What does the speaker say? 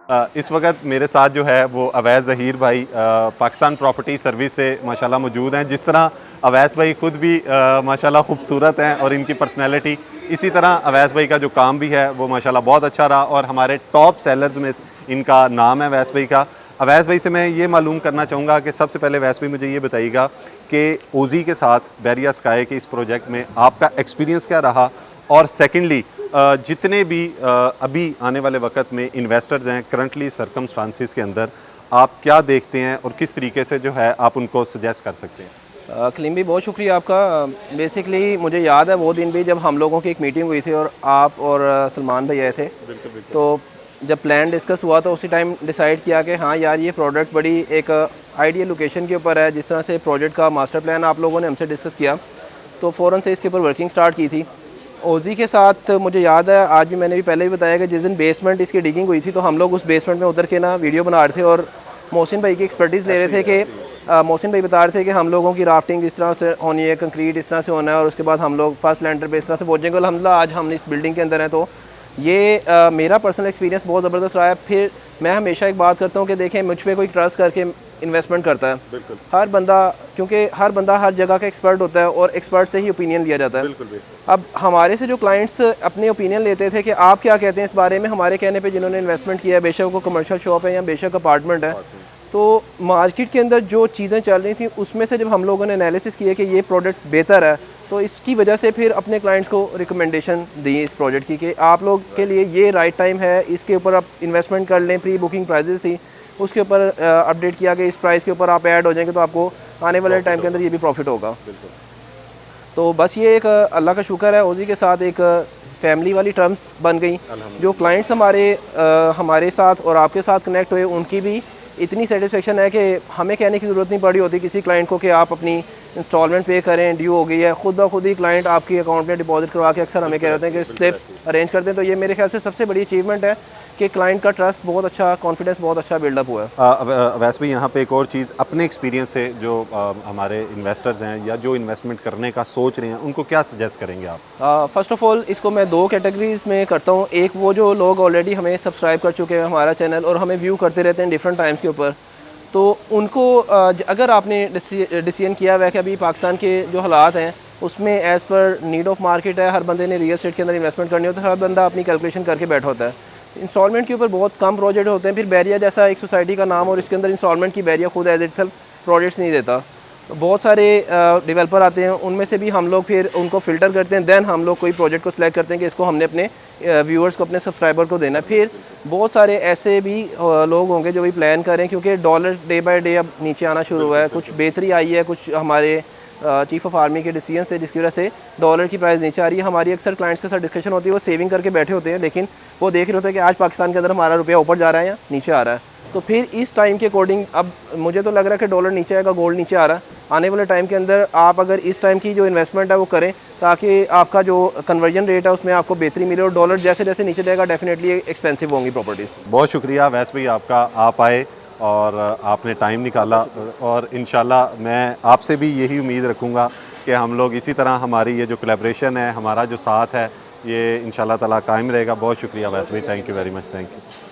इस वक्त मेरे साथ जो है वो अवैस ज़हीर भाई पाकिस्तान प्रॉपर्टी सर्विस से माशाल्लाह मौजूद हैं। जिस तरह अवैस भाई खुद भी माशाल्लाह खूबसूरत हैं और इनकी पर्सनैलिटी, इसी तरह अवैस भाई का जो काम भी है वो माशाल्लाह बहुत अच्छा रहा और हमारे टॉप सेलर्स में इनका नाम है अवैस भाई का। अवैस भाई से मैं ये मालूम करना चाहूँगा कि सबसे पहले अवैस भाई मुझे ये बताइएगा कि ओजी के साथ बैरिया स्काई के इस प्रोजेक्ट में आपका एक्सपीरियंस क्या रहा, और सेकेंडली जितने भी अभी आने वाले वक्त में इन्वेस्टर्स हैं करंटली सर्कमस्टांसिस के अंदर, आप क्या देखते हैं और किस तरीके से जो है आप उनको सजेस्ट कर सकते हैं? कलीम भी बहुत शुक्रिया आपका। बेसिकली मुझे याद है वो दिन भी जब हम लोगों की एक मीटिंग हुई थी और आप और सलमान भाई आए थे। बिल्कुल बिल्कुल। तो जब प्लान डिस्कस हुआ तो उसी टाइम डिसाइड किया कि हाँ यार, ये प्रोजेक्ट बड़ी एक आइडियल लोकेशन के ऊपर है। जिस तरह से प्रोजेक्ट का मास्टर प्लान आप लोगों ने हमसे डिस्कस किया तो फ़ौरन से इसके ऊपर वर्किंग स्टार्ट की थी। ओजी के साथ मुझे याद है, आज भी मैंने भी पहले भी बताया कि जिस दिन बेसमेंट इसकी डिगिंग हुई थी तो हम लोग उस बेसमेंट में उतर के ना वीडियो बना रहे थे और मोहसिन भाई की एक्सपर्टीज़ ले रहे थे कि मोहसिन भाई बता रहे थे कि हम लोगों की राफ्टिंग इस तरह से होनी है, कंक्रीट इस तरह से होना है और उसके बाद हम लोग फर्स्ट लैंडर पे इस तरह से पहुँचेंगे। अल्हम्दुलिल्लाह आज हम इस बिल्डिंग के अंदर हैं। तो ये मेरा पर्सनल एक्सपीरियंस बहुत ज़बरदस्त रहा है। फिर मैं हमेशा एक बात करता हूँ कि देखें, मुझ पे कोई ट्रस्ट करके इन्वेस्टमेंट करता है। बिल्कुल हर बंदा, क्योंकि हर बंदा हर जगह का एक्सपर्ट होता है और एक्सपर्ट से ही ओपिनियन लिया जाता है। बिल्कुल बिल्कुल। अब हमारे से जो क्लाइंट्स अपने ओपिनियन लेते थे कि आप क्या कहते हैं इस बारे में, हमारे कहने पे जिन्होंने इन्वेस्टमेंट किया है, बेशक वो कमर्शियल शॉप है या बेशक अपार्टमेंट है, तो मार्केट के अंदर जो चीज़ें चल रही थी उसमें से जब हम लोगों ने एनालिसिस किया कि ये प्रोडक्ट बेहतर है, तो इसकी वजह से फिर अपने क्लाइंट्स को रिकमेंडेशन दी इस प्रोजेक्ट की कि आप लोग के लिए ये राइट टाइम है, इसके ऊपर आप इन्वेस्टमेंट कर लें। प्री बुकिंग प्राइजेस थी, उसके ऊपर अपडेट किया कि इस प्राइस के ऊपर आप ऐड हो जाएंगे तो आपको आने वाले टाइम के अंदर ये भी प्रॉफिट होगा। तो बस ये एक अल्लाह का शुक्र है, ओजी के साथ एक फैमिली वाली टर्म्स बन गई। जो क्लाइंट्स हमारे साथ और आपके साथ कनेक्ट हुए, उनकी भी इतनी सेटिस्फेक्शन है कि हमें कहने की ज़रूरत नहीं पड़ी होती किसी क्लाइंट को कि आप अपनी इंस्टॉलमेंट पे करें, ड्यू हो गई है। खुद ब खुद ही क्लाइंट आपकी अकाउंट में डिपॉजिट करवा के अक्सर हमें कह रहे हैं कि स्लिप अरेंज करते हैं। तो ये मेरे ख्याल से सबसे बड़ी अचीवमेंट है कि क्लाइंट का ट्रस्ट बहुत अच्छा, कॉन्फिडेंस बहुत अच्छा बिल्डअप हुआ है। वैसे भी यहाँ पे एक और चीज़ अपने एक्सपीरियंस से जो हमारे इन्वेस्टर्स हैं या जो इन्वेस्टमेंट करने का सोच रहे हैं, उनको क्या सजेस्ट करेंगे आप? फ़र्स्ट ऑफ़ ऑल इसको मैं दो कैटेगरीज़ में करता हूँ। एक वो जो लोग ऑलरेडी हमें सब्सक्राइब कर चुके हैं हमारा चैनल और हमें व्यू करते रहते हैं डिफरेंट टाइम्स के ऊपर, तो उनको अगर आपने डिसीजन किया हुआ है कि अभी पाकिस्तान के जो हालात हैं उसमें as per need of market है, हर बंदे ने रियल एस्टेट के अंदर इन्वेस्टमेंट करनी होती है, हर बंदा अपनी कैलकुलेशन करके बैठा होता है। इंस्टॉलमेंट के ऊपर बहुत कम प्रोजेक्ट होते हैं। फिर बैरिया जैसा एक सोसाइटी का नाम और इसके अंदर इंस्टॉलमेंट की बैरिया खुद एज इटसेल्फ प्रोजेक्ट्स नहीं देता। तो बहुत सारे डेवलपर आते हैं, उनमें से भी हम लोग फिर उनको फ़िल्टर करते हैं, देन हम लोग कोई प्रोजेक्ट को सिलेक्ट करते हैं कि इसको हमने अपने व्यूअर्स को, अपने सब्सक्राइबर को देना है। फिर बहुत सारे ऐसे भी लोग होंगे जो भी प्लान करें, क्योंकि डॉलर डे बाय डे अब नीचे आना शुरू हुआ है। कुछ बेहतरी आई है, कुछ हमारे चीफ ऑफ आर्मी के डिसीजंस थे जिसकी वजह से डॉलर की प्राइस नीचे आ रही है। हमारी अक्सर क्लाइंट्स के साथ डिस्कशन होती है, वो सेविंग करके बैठे होते हैं, लेकिन वो देख रहे होते हैं कि आज पाकिस्तान के अंदर हमारा रुपया ऊपर जा रहा है या नीचे आ रहा है। तो फिर इस टाइम के अकॉर्डिंग अब मुझे तो लग रहा है कि डॉलर नीचे आएगा, गोल्ड नीचे आ रहा है। आने वाले टाइम के अंदर आप अगर इस टाइम की जो इन्वेस्टमेंट है वो करें, ताकि आपका जो कन्वर्जन रेट है उसमें आपको बेहतरी मिले, और डॉलर जैसे जैसे नीचे जाएगा डेफिनेटली एक्सपेंसिव होंगी प्रॉपर्टीज़। बहुत शुक्रिया वैस भाई आपका, आप आए और आपने टाइम निकाला, और इंशाल्लाह मैं आपसे भी यही उम्मीद रखूँगा कि हम लोग इसी तरह, हमारी ये जो कोलैबोरेशन है, हमारा जो साथ है, ये इंशाल्लाह ताला कायम रहेगा। बहुत शुक्रिया वैस भाई, thank you very much, thank you.